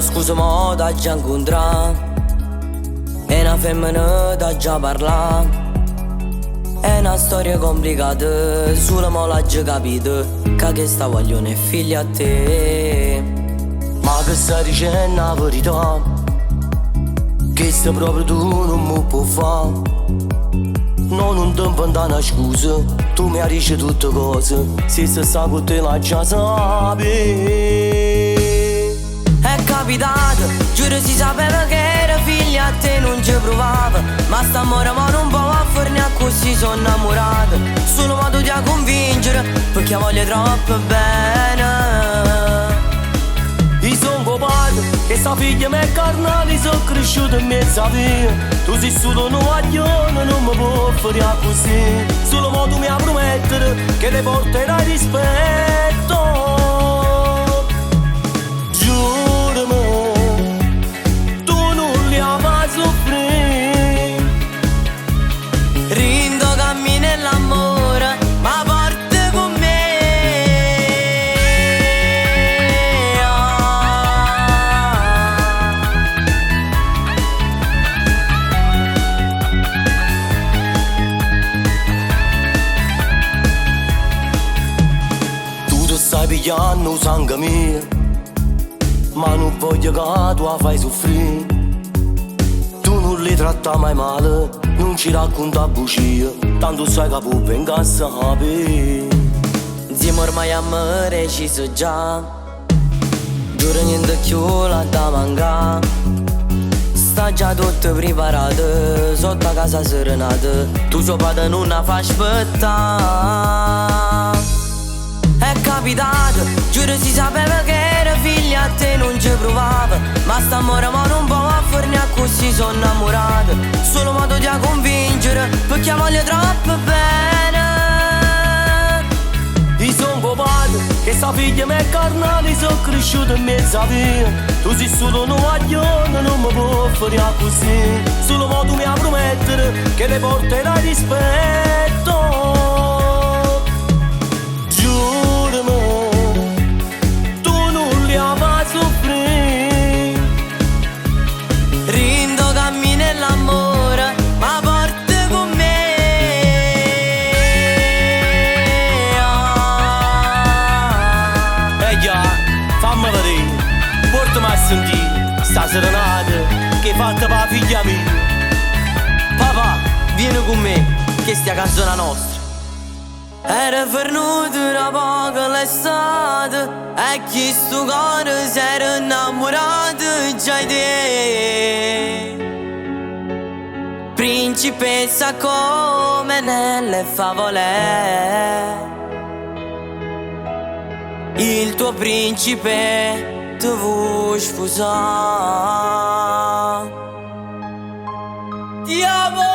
scusa mo da già incontrà, è una femmina da già parlà, è una storia complicata, solo mo l'ha già capito, che sta guaglione è figlia a te. Ma che stai dicendo la verità, che sta proprio tu non mi puoi fare. No, non ti inventare una scusa, tu mi hai detto tutte cose, se sta con te la già sapi. È capitato, giuro si sapeva che era figlia a te non ci provava, ma sta amore ma non può a forni a così sono innamorato. Solo modo di convincere, perché voglio troppo bene. Io sono copato, e sta figlia me carnale sono cresciuto in mezzo a via. Tu sei solo un guaglione, non mi può fare così. Solo modo mi a promettere che le porterai rispetto. Stai pigliando sangue mio, ma non voglio che tu la fai soffrire. Tu non li tratta mai male, non ci racconta bugie, tanto sai che può venga a sapere. Insieme ormai a me deciso già, giuro niente più la da mancare. Sta già tutto preparato, sotto a casa serenata, tu suo padre non la fa aspettare. È capitato, giuro si sapeva che era figlia a te non ci provava, ma sta amore ma non può a forni a così sono innamorato. Solo modo di convincere, perché voglio troppo bene. Io sono copato, che sta figlia me carnale sono cresciuto in mezzo a via. Tu sei solo un guaglione, non mi può fare così. Solo modo mi a promettere che le porterai rispetto. Fammi vedere, portami a sentire sta serenata che hai fatto per la figlia mia. Papà, vieni con me, che stia canzone nostra. Era venuta una poca l'estate e chi sto cuore si era innamorato già di te. Principessa come nelle favole, il tuo principe ti vuoi sposare. Ti amo!